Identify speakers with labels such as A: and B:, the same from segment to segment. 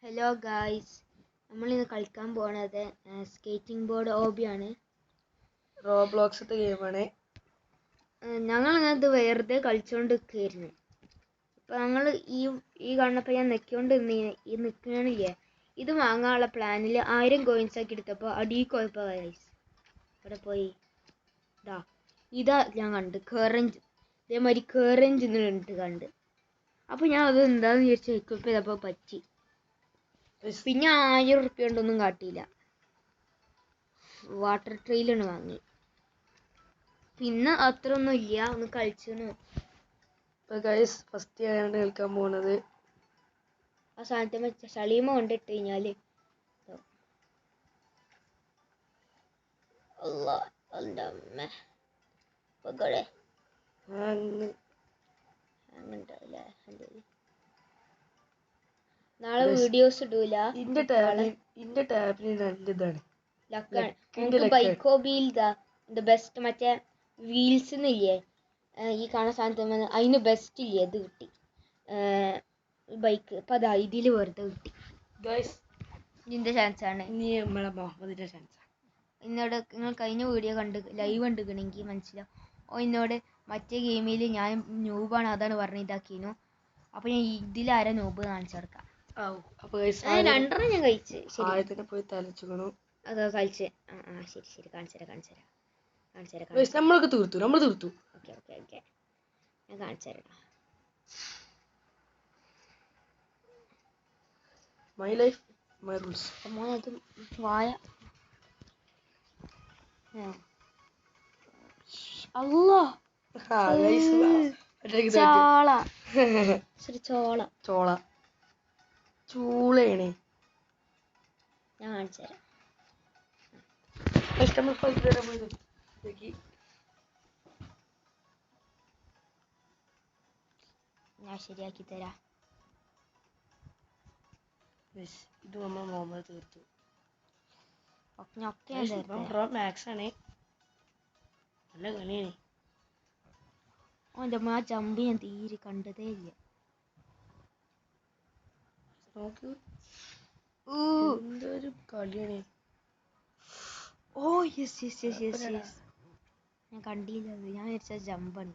A: Hello guys, നമ്മളിന്ന് കളിക്കാൻ പോണത് സ്കേറ്റിംഗ് ബോർഡ് ഹോബിയാണ്.
B: റോബ്ലോക്സത്തെ ഗെയിമാണ്.
A: ഞങ്ങൾ ഇത് വെറുതെ കളിച്ചുകൊണ്ട് നിൽക്കുകയായിരുന്നു. അപ്പോൾ ഞങ്ങൾ ഈ കണ്ടപ്പോൾ ഞാൻ നിൽക്കൊണ്ട് ഈ നിൽക്കണില്ലേ, ഇത് വാങ്ങാനുള്ള പ്ലാനിൽ 1000 കോയിൻസ് ആക്കി എടുത്തപ്പോൾ അടി കുഴപ്പം ഗൈസ്. ഇവിടെ പോയി ഇതാ ഞാൻ കണ്ട് കേറഞ്ച്, ഇതേമാതിരി കേറഞ്ച് എന്നിട്ട് കണ്ട്. അപ്പോൾ ഞാൻ അത് എന്താണെന്ന് വിചാരിച്ചു എക്വിപ്പ് ചെയ്തപ്പോൾ പറ്റി. പിന്നെ 1000 ഉറുപ്പ്യ കൊണ്ടൊന്നും കാട്ടിയില്ല. വാട്ടർ ട്രെയിലാണ് വാങ്ങി. പിന്നെ അത്ര ഒന്നും ഇല്ല, ഒന്ന് കളിച്ചു.
B: ഫസ്റ്റ് ആയാണ് കളിക്കാൻ പോകുന്നത്.
A: ആ സാധനത്തെ ചളിമ കൊണ്ടിട്ട് കഴിഞ്ഞാല് നാളെ വീഡിയോസ് ഇടൂല.
B: ഇന്റെ ടാബിന് നല്ലതാണ്.
A: ബൈക്ക് ഹോബിയിൽ ബെസ്റ്റ് മറ്റേ വീൽസ് ഇല്ലേ, ഈ കാണുന്ന സാധനത്തിന് അതിന് ബെസ്റ്റ് ഇല്ലേ, ഇത് കിട്ടി ബൈക്ക്. അപ്പൊ അതാ ഇതില് വെറുതെ കിട്ടി. ഇതിന്റെ ചാൻസ് ആണ്. എന്നോട് നിങ്ങൾ കഴിഞ്ഞ വീഡിയോ ലൈവ് കണ്ടിരിക്കണമെങ്കിൽ മനസ്സിലാവും. എന്നോട് മറ്റേ ഗെയിമിൽ ഞാൻ ന്യൂബാണ് അതാണ് പറഞ്ഞ് ഇതാക്കിയിരുന്നു. അപ്പൊ ഞാൻ ഇതിലാരാ ന്യൂബ് കാണിച്ചു കൊടുക്കാം. രണ്ടെണ്ണം ഞാൻ കഴിച്ച്
B: പോയി തലച്ചുകണു.
A: അതാ കളിച്ച്. ശരി കാണിച്ചുതരാം.
B: നമ്മൾ തീർത്തു.
A: ഓക്കെ ഞാൻ കാണിച്ചു തരാം.
B: My life my rules.
A: അത് വായ അല്ലാ ചോള
B: ചൂളയാണ്.
A: ഞാൻ കാണിച്ചു തരാം. ഞാൻ ശരിയാക്കി തരാം.
B: ഇത് നമ്മൾ മുഹമ്മദ് തീർത്തു. മാക്സ് ആണ്. നല്ല കളിയാണ്.
A: ഓൻ്റെ ആ ജമ്പ് ഞാൻ തീരെ കണ്ടതേ ഇല്ല.
B: നോക്ക്, എന്തൊരു കളിയാണ്.
A: യെസ് ഞാൻ കണ്ടില്ല. ഞാൻ വിചാരിച്ച ജമ്പാണ്.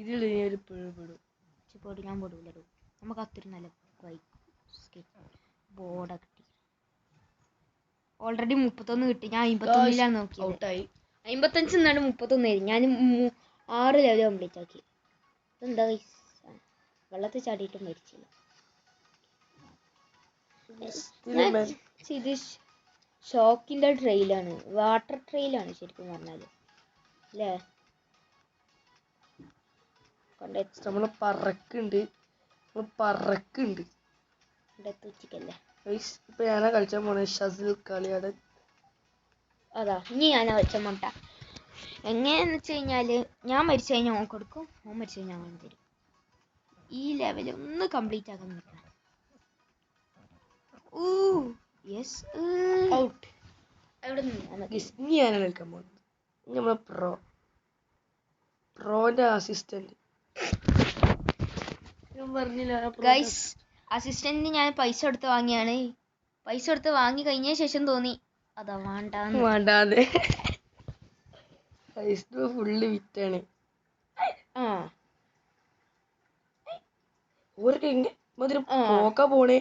B: ഇതിൽ ഒരു പെടും.
A: ഞാൻ പെടൂലോ. നമുക്ക് അത്രയും നല്ല ബൈക്ക് ബോർഡൊക്കെ കിട്ടി. ഓൾറെഡി 31 കിട്ടി. ഞാൻ 51ലാണ് നോക്കിയത്. 55 നിന്നാണ് 31 ആയി. ഞാൻ 6 ലെവൽ കംപ്ലീറ്റ് ആക്കി. എന്താ വെള്ളത്തിൽ ചാടിയിട്ട് മരിച്ചില്ല. ഇത് ഷോക്കിന്റെ ട്രെയിലാണ്, വാട്ടർ ട്രെയിലാണ് ശരിക്കും പറഞ്ഞാല് അല്ലേ.
B: നമ്മള് പറക്കുണ്ട്. ഇപ്പൊ ഞാനാ കളിച്ചാൻ പോണ ഷസിൽ കളിയാണ്.
A: അതാ ഇനി ഞാനാ കളിച്ചാൻ പോട്ട. എങ്ങനെയാന്ന് വെച്ച് കഴിഞ്ഞാല് ഞാൻ മരിച്ചു കഴിഞ്ഞാൽ ഓൻ കൊടുക്കും, ഓൻ മരിച്ചു കഴിഞ്ഞാൽ ഓൻ തരും. ഈ ലെവല് ഒന്ന് കംപ്ലീറ്റ് ആക്കാൻ നോക്കണം.
B: ഞാനാണ് കളിക്കാൻ പോകുന്നത്. നമ്മളെ പ്രോന്റെ അസിസ്റ്റന്റ്.
A: ഗൈസ്, അസിസ്റ്റന്റിന് ഞാൻ പൈസ കൊടുത്ത് വാങ്ങിയാണ്. പൈസ കൊടുത്ത് വാങ്ങി കഴിഞ്ഞ ശേഷം തോന്നി അതാ
B: വേണ്ടാന്ന്. ഫുള്ള് വിറ്റാണ്. പോക്കാ പോണേ.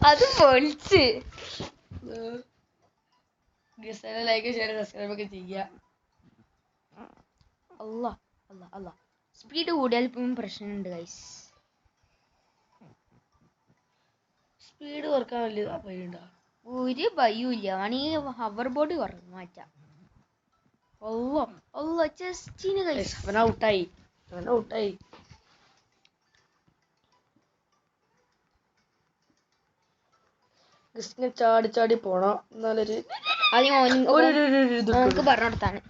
A: അത് പൊളിച്ച്.
B: ലൈക്ക് ഷെയർ സബ്സ്ക്രൈബ് ഒക്കെ ചെയ്യാ.
A: അല്ലാ സ്പീഡ് കൂടിയാൽ പ്രശ്നമുണ്ട് ഗൈസ്.
B: സ്പീഡ് കുറക്കാൻ വലിയ ഭയമുണ്ടോ?
A: ഒരു ഭയവും ഇല്ല. വേണമെങ്കിൽ ഹവർ ബോർഡ് കുറഞ്ഞു മാറ്റാം. ജസ്റ്റിന്
B: ഔട്ടായി. ചാടി പോണം. എന്നാലൊരു
A: പറഞ്ഞെടുത്താണ്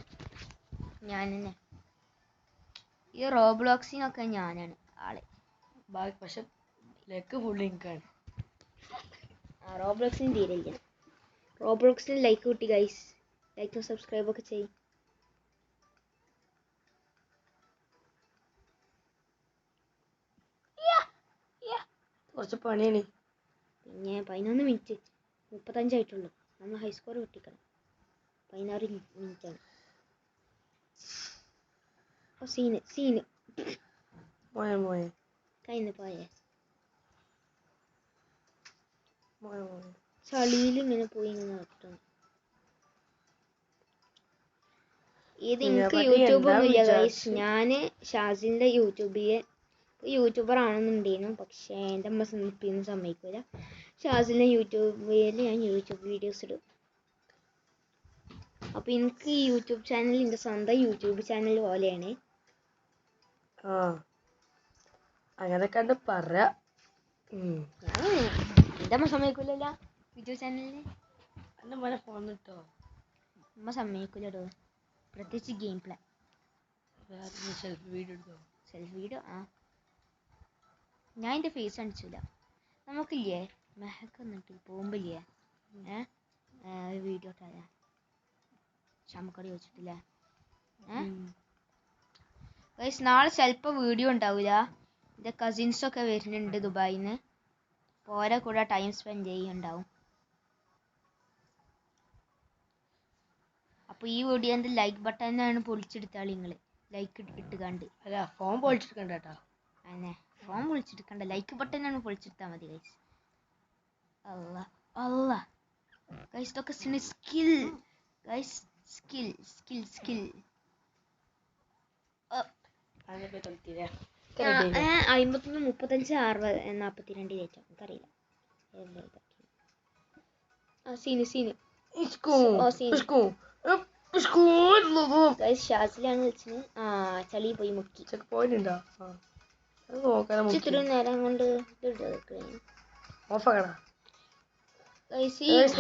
A: ഞാൻ തന്നെ. ഈ റോബ്ലോക്സിനൊക്കെ ഞാനാണ് ആള്.
B: പക്ഷെ ലെക്ക് ഫുള്ള് എനിക്കാണ്.
A: റോബ്ലോക്സിന് തീരില്ല. റോബ്ലോക്സിന് ലൈക്ക് കിട്ടി ഗൈസ്. ലൈക്കും സബ്സ്ക്രൈബ് ഒക്കെ ചെയ്യും.
B: കുറച്ച് പണിയാണ്.
A: പിന്നെ 11 മിനിറ്റ് 35 നമ്മൾ ഹൈസ്കോർ കിട്ടിക്കണം. 16 മിനിറ്റാണ്. ഓ സീന്
B: മോയെ
A: കയ്യിന്ന് പോയേ.
B: മോയെ
A: ചളിയിൽ ഇങ്ങനെ പോയി ഇങ്ങനെ നടക്കണം. ഇത് എനിക്ക്
B: ഇതിനെപ്പറ്റി
A: യൂട്യൂബ്
B: എന്താ
A: ഒന്നുമില്ല ഗൈസ്.
B: വിചാരിച്ച്?
A: ഞാൻ ഷാസിൻ്റെ യൂട്യൂബർ ആണെന്നുണ്ടായിരുന്നു, പക്ഷേ എൻ്റെ അമ്മ പിന്നെ സമ്മതിക്കില്ല. ഷാസിൻ്റെ യൂട്യൂബിൽ ഞാൻ യൂട്യൂബ് വീഡിയോസ് ഇടും. അപ്പോൾ എനിക്ക് ഈ യൂട്യൂബ് ചാനൽ എൻ്റെ സ്വന്തം യൂട്യൂബ് ചാനൽ പോലെയാണ്.
B: ആ അങ്ങനെ കണ്ട് പറ.
A: എൻ്റെ അമ്മ സമ്മതിക്കില്ലല്ലോ യൂട്യൂബ് ചാനലിന്.
B: എൻ്റെ മോനെ ഫോൺ കിട്ടോ?
A: അമ്മ സമ്മതിക്കില്ലടോ, പ്രത്യേകിച്ച് ഗെയിം പ്ലേ.
B: വേറെ സെൽഫി വീഡിയോ എടുത്തോ?
A: സെൽഫി വീഡിയോ ഞാൻ എൻ്റെ ഫേസ് കാണിച്ചില്ല. നമുക്കില്ലേ മെഹക്ക് എന്നിട്ട് പോകുമ്പില്ലേ വീഡിയോ ഇട്ടാലേ ചമക്കടി വെച്ചിട്ടില്ലേ. ഗൈസ് നാളെ ചിലപ്പോൾ വീഡിയോ ഉണ്ടാവില്ല. എൻ്റെ കസിൻസൊക്കെ വരുന്നുണ്ട് ദുബായിൽ നിന്ന്. ഓരെ കൂടെ ടൈം സ്പെൻഡ് ചെയ്യുന്നുണ്ടാവും. അപ്പോൾ ഈ വീഡിയോ എൻ്റെ ലൈക്ക് ബട്ടനാണ് പൊളിച്ചെടുത്താളി നിങ്ങൾ. ലൈക്ക് ഇട്ട് കണ്ട്.
B: അല്ല ഫോൺ പൊളിച്ചെടുക്കണ്ട കേട്ടോ.
A: അങ്ങനെ ഫോൺ പൊളിച്ചെടുക്കണ്ട, ലൈക്ക് ബട്ടനാണ് പൊളിച്ചെടുത്താൽ മതി ഗൈസ്. അല്ല ഗൈസ് ഇതൊക്കെ സ്കിൽ ഗൈസ്, സ്കിൽ 51 35 60 42 കയറ്റാം. എനിക്കറിയില്ല. ഷാസിലാണ് വിളിച്ചത്. ചളി പോയി മുക്കി. ഇത്ര നേരം കൊണ്ട്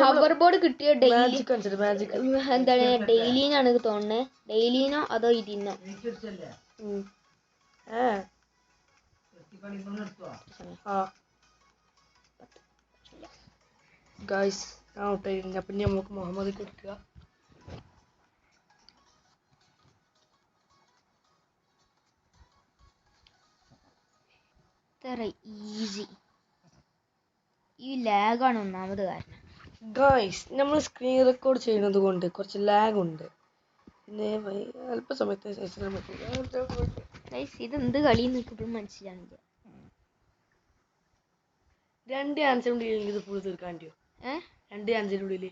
A: ഹവർ ബോർഡ് കിട്ടിയ ഡെയിലി എന്താണ് ഡെയിലിനാണ് തോന്നുന്നത്. ഡെയിലിനോ അതോ ഇതിനോ?
B: ഗൈസ് അപ്പം നമുക്ക് മുഹമ്മദ് കൊടുക്കുക.
A: ഇത്ര ഈസി. ഈ ലാഗാണ് ഒന്നാമത് കാരണം.
B: ഗൈസ് നമ്മൾ സ്ക്രീൻ റെക്കോർഡ് ചെയ്യുന്നത് കൊണ്ട് കുറച്ച് ലാഗ് ഉണ്ട്. പിന്നെ അല്പസമയത്തിന് ശേഷം
A: ഇതെന്ത് കളി നിൽക്കുമ്പോഴും മനസ്സിലാവില്ല.
B: 2 ആൻസറിനുള്ളിൽ ഇത് ഫുൾ തീർക്കാൻ പറ്റുമോ? 2 ആൻസറിനുള്ളിൽ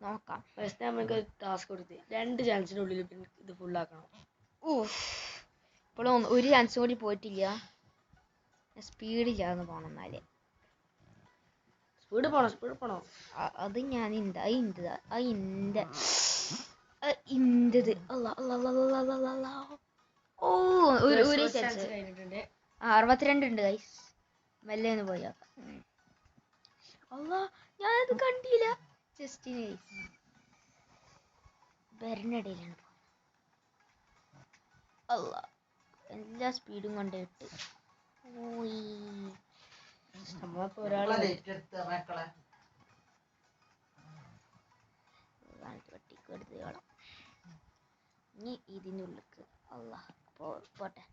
A: നോക്കാം.
B: ഫസ്റ്റ് നമുക്ക് ടാസ്ക് കൊടുത്ത് 2 ചാൻസിനുള്ളിൽ ഇത് ഫുള്ളാക്കണം.
A: ഇപ്പോഴും ഒരു ചാൻസ് കൂടി പോയിട്ടില്ല. സ്പീഡില്ലാന്ന് പോകണം. എന്നാലേ
B: സ്പീഡ് പോണോ?
A: അത് ഞാൻ ഇന്റത് ഒരു ചാൻസ് 62 ഉണ്ട് ഗൈസ്. മെല്ലെ ഒന്ന് പോയി നോക്കാം. ഞാനത് കണ്ടില്ല. ജസ്റ്റിന് ഗൈസ് ബെറിനിടയിലാണ് എല്ലാ സ്പീഡും കൊണ്ടിട്ട് ഇനി ഇതിൻ്റെ ഉള്ളിക്ക് പോട്ടെ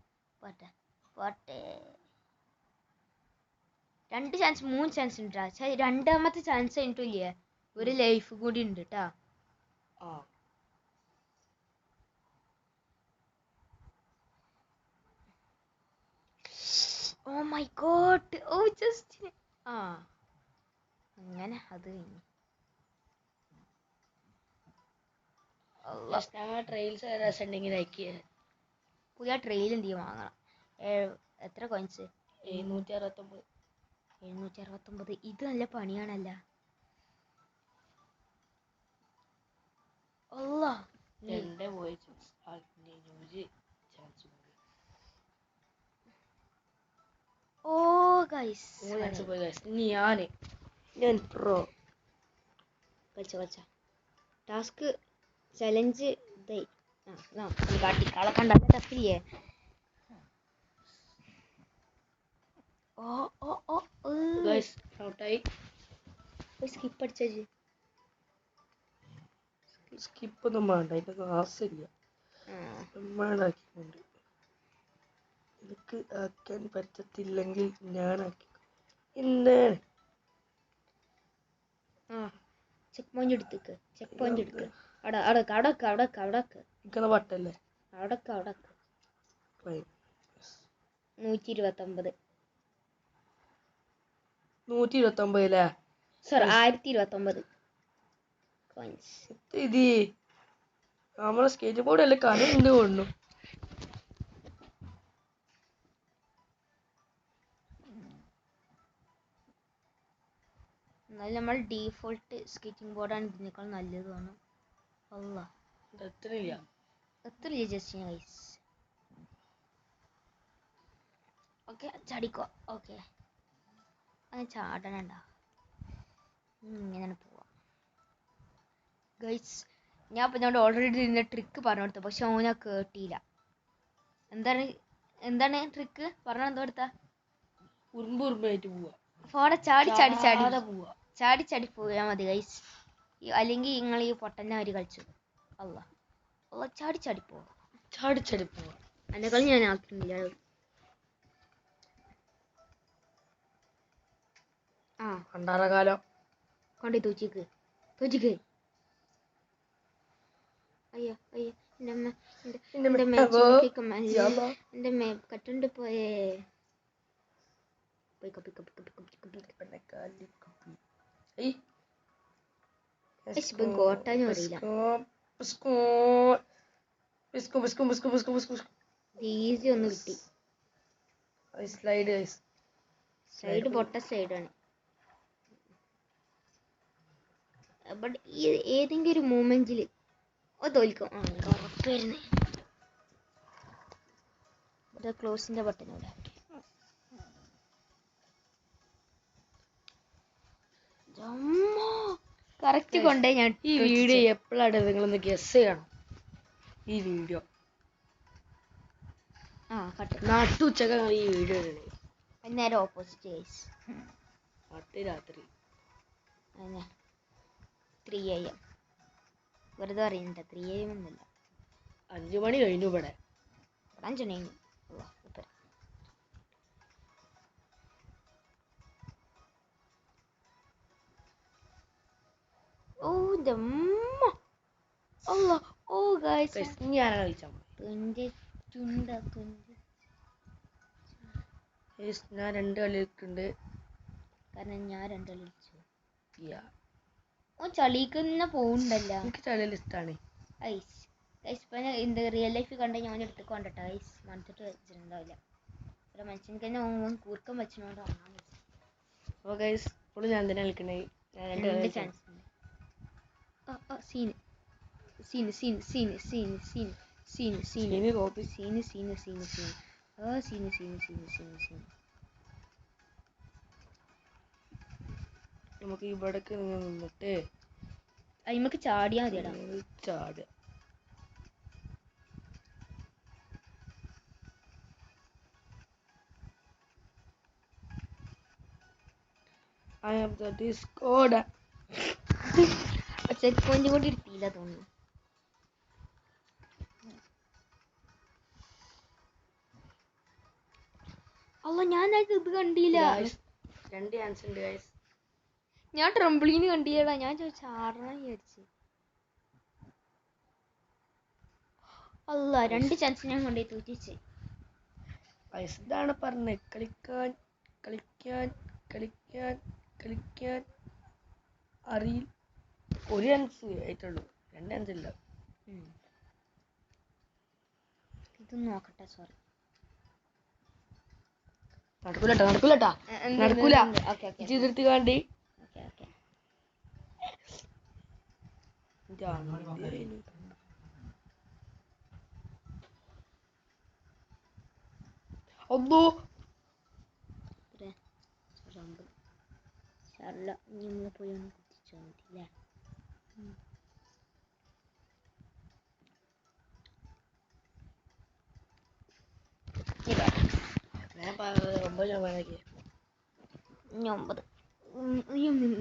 A: 2 ചാൻസ് 3 ചാൻസ് ഉണ്ട്. രണ്ടാമത്തെ ചാൻസ് കഴിഞ്ഞിട്ടില്ലേ, ഒരു ലൈഫ് കൂടി ഉണ്ട് കേട്ടാ. Oh my God. ജസ്റ്റ് അങ്ങനെ അത് കഴിഞ്ഞു. പുതിയ ട്രെയിൽ എന്ത് ചെയ്യും വാങ്ങണം. എത്ര കോയിൻസ്? 769. ഇത് നല്ല പണിയാണല്ല. ഓ ഗൈസ്
B: ഞാൻ പ്രോ
A: കളിച്ച ടാസ്ക് ചലഞ്ച് കാട്ടിക്കാളെ കണ്ടാൽ ടഫില്ലേ. സ്കിപ്പ് അടിച്ചു.
B: സ്കിപ്പ് ഒന്നും വേണ്ട, അതിൻ്റെ ആവശ്യമില്ല. ാക്കിക്കൊണ്ട് എനിക്ക് ആക്കാൻ പറ്റത്തില്ലെങ്കിൽ ഞാനാക്കി. എന്താണ്
A: ആ ചെക്ക് പോയിന്റ് എടുത്തേക്ക്. ചെക്ക് പോയിന്റ് എടുക്ക്. അവിടക്ക്
B: ഇരിക്കുന്ന പട്ടല്ലേ
A: 129.
B: 129 അല്ലേ?
A: Sorry 1029 coins.
B: ഇത് നമ്മളെ സ്കേറ്റ് ബോർഡ് അല്ലേ കനുണ്ട് കൊണ്ടു.
A: എന്നാലും നമ്മൾ ഡീഫോൾട്ട് സ്കേറ്റിംഗ് ബോർഡാണ് ഇതിനേക്കാൾ നല്ലതാണ്. അല്ല
B: എത്രയില്ല
A: എത്ര ജസ്റ്റ് ഗൈസ്. ഓക്കെ ചാടിക്കോ. ഓക്കെ അത് ചാടണണ്ട, ഇങ്ങനെ പോവാം ഗൈസ്. ഞാൻ ഇപ്പം ഞങ്ങളുടെ ഓൾറെഡി ഇതിൻ്റെ ട്രിക്ക് പറഞ്ഞു കൊടുത്തു, പക്ഷെ ഓന കേട്ടില്ല. എന്താണ് ട്രിക്ക് പറഞ്ഞ എന്തോ എടുത്താ?
B: ഉറുമ്പുറുമ്പായിട്ട് പോവാ.
A: ഫോടെ ചാടി ചാടി ചാടി
B: പോവാ.
A: ചാടി ചാടി പോയാൽ മതി ഗൈസ്. അല്ലെങ്കിൽ നിങ്ങൾ ഈ പൊട്ടന്നെ അവർ കളിച്ചു. അല്ല ചാടി ചാടി പോവാ.
B: ചാടി ചാടി പോവാ.
A: എൻ്റെ കളി ഞാൻ ആക്കുന്നില്ല. ആ
B: പണ്ടാറകാലം
A: കൊണ്ടേ തൂച്ചിക്ക് അയ്യോ അയ്യോ എൻ്റെ മേ കട്ടുണ്ട് പോയേ. കോട്ടാനും അറിയില്ല. ഈസി ഒന്ന് കിട്ടി. സൈഡ് പൊട്ട സൈഡാണ്. ബട്ട് ഏതെങ്കിലും ഒരു മൂമെന്റിൽ തോൽക്കും. ഉറപ്പായിരുന്നു. ക്ലോസിന്റെ ബട്ടൺ ഇവിടെ. കറക്റ്റ് കൊണ്ടേ ഞാൻ.
B: ഈ വീഡിയോ എപ്പോഴാണ് നിങ്ങളൊന്ന് ഗസ് ചെയ്യണം. ഈ വീഡിയോ നട്ടുച്ചക്കാണ് ഈ വീഡിയോ ഇടണേ.
A: നേരെ ഓപ്പോസിറ്റ് ഗൈസ്.
B: രാത്രി
A: 3 AM വെറുതെ അറിയണ്ട. 3 AM ഒന്നുമില്ല,
B: 5 മണി കഴിഞ്ഞു. ഇവിടെ
A: 5 മണി കഴിഞ്ഞു. ഓ ഓ ഗൈസ്
B: ഞാൻ കളിച്ചാൽ ഞാൻ 2 കളിയിട്ടുണ്ട്.
A: കാരണം ഞാൻ 2 കളിച്ചു. ഓ ചളിക്കുന്ന പോവുണ്ടല്ലോ.
B: എനിക്ക് ചളിയിൽ ഇഷ്ടമാണ്.
A: ഇപ്പം റിയൽ ലൈഫിൽ കണ്ട ഞാൻ എടുത്തേക്ക് കൊണ്ടിട്ടാ ഗൈസ്. മനസ്സിട്ട് വെച്ചിട്ടുണ്ടാവില്ല. ഒരു മനുഷ്യനിക്ക് തന്നെ കൂർക്കം വെച്ചോണ്ട് വന്നാൽ മതി.
B: അപ്പോൾ ഗൈസ് ഇപ്പോൾ ഞാൻ തന്നെ കളിക്കണേ.
A: രണ്ട് ചാൻസ് ഉണ്ട്. സീന്
B: നമുക്ക് ഇവിടേക്ക് നിന്നിട്ട്
A: അയിമക്ക് ചാടിയാ മതിയടാ.
B: ചാടുക. I am the Discord.
A: Check point കൂടി എടുത്തില്ല തോന്നുന്നു. അല്ല ഞാൻ ഇത് കണ്ടില്ല.
B: 2 ചാൻസ് ഉണ്ട് ഗൈസ്.
A: ഞാൻ ട്രംപ്ലീന് കണ്ടില്ലടാ. ഞാൻ ചാടണം വിചാരിച്ചു. അല്ല 2 ചാൻസ് ഞാൻ കൊണ്ടേ തൂറ്റിച്ച്.
B: ഇതാണ് പറഞ്ഞത്. കളിക്കാൻ കളിക്കാൻ കളിക്കാൻ കളിക്കാൻ അറിയില്ല. 1 ചാൻസ് ആയിട്ടുള്ളൂ. 2 ചാൻസ് ഇല്ല.
A: ഇത് നോക്കട്ടെ. സോറി
B: നടക്കൂല. ചെയ്തെടുത്ത് കാണ്ടി ഒന്നോ
A: നമ്മളെ പോയി ഒന്ന് കുത്തിച്ചാ മതി അല്ലേ?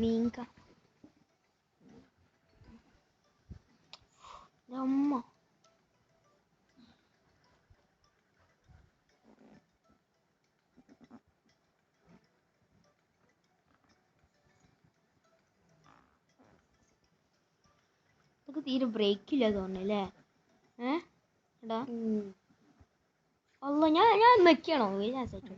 A: നീങ്ക അമ്മ തീരെ ബ്രേക്ക് ഇല്ല തോന്നുന്നല്ലേ? എടാ അല്ല ഞാൻ നിൽക്കണോ? ഞാൻ സെറ്റ്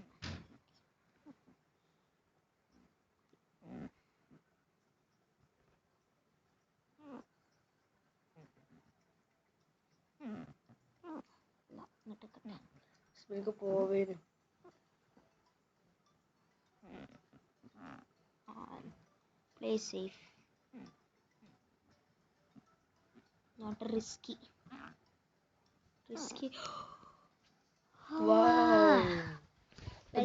B: പോവേനും
A: play safe, not risky.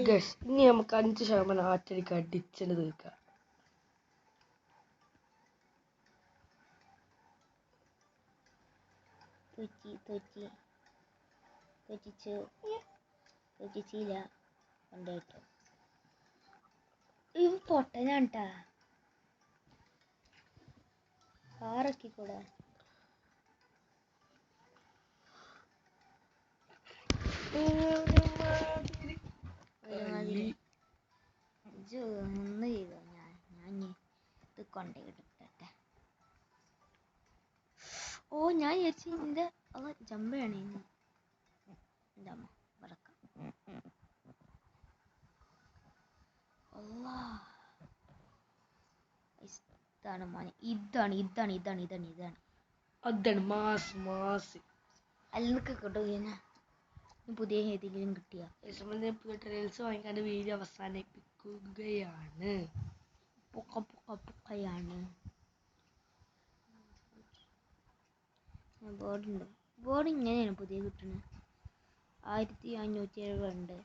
B: Guys, ഇനി നമുക്ക് 5% ആറ്റടിക്ക് അടിച്ചത് തീർക്കാം.
A: തോറ്റിച്ചില്ല കൊണ്ടായിട്ടോ. ഈ പൊട്ടനാണ്ടാ കാറൊക്കെ കൂടെ ഒന്ന് ചെയ്തോ. ഞാൻ ഇത് കൊണ്ടേട്ടെ. ഓ ഞാൻ വിചാരിച്ചു ഇതിന്റെ അത് ജമ്പയാണ്. എൻ്റെ അമ്മ വടക്കം. ഇതാണ് മോനെ, ഇതാണ്
B: അതാണ് മാസ്
A: അല്ലൊക്കെ കിട്ടുക. പുതിയ ഏതെങ്കിലും കിട്ടിയ
B: പുതിയ ട്രെയിൽസ് വാങ്ങിക്കാണ്ട് വീഡിയോ അവസാനിപ്പിക്കുകയാണ്.
A: പൊക്കയാണ്. ബോർഡ് ഇങ്ങനെയാണ് പുതിയ കിട്ടുന്നത്. 1570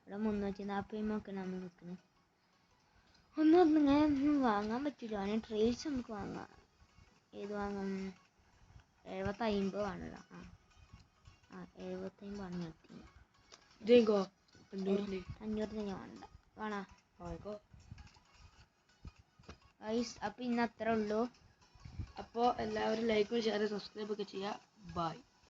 A: ഇവിടെ 340 നമ്മൾ നിൽക്കുന്നത്. ഒന്നും ഇങ്ങനെ വാങ്ങാൻ പറ്റില്ല. അങ്ങനെ ട്രെയിൽസ് നമുക്ക് വാങ്ങാം. ഏത് വാങ്ങാം? 70-50 ആണല്ലോ. 75 ആണ് നിർത്തി. 500 ഞാൻ വേണ്ട വേണോ? അപ്പൊ ഇന്ന് അത്രേ ഉള്ളൂ.
B: അപ്പോൾ എല്ലാവരും ലൈക്കും ഷെയറും സബ്സ്ക്രൈബ് ഒക്കെ ചെയ്യുക. ബൈ.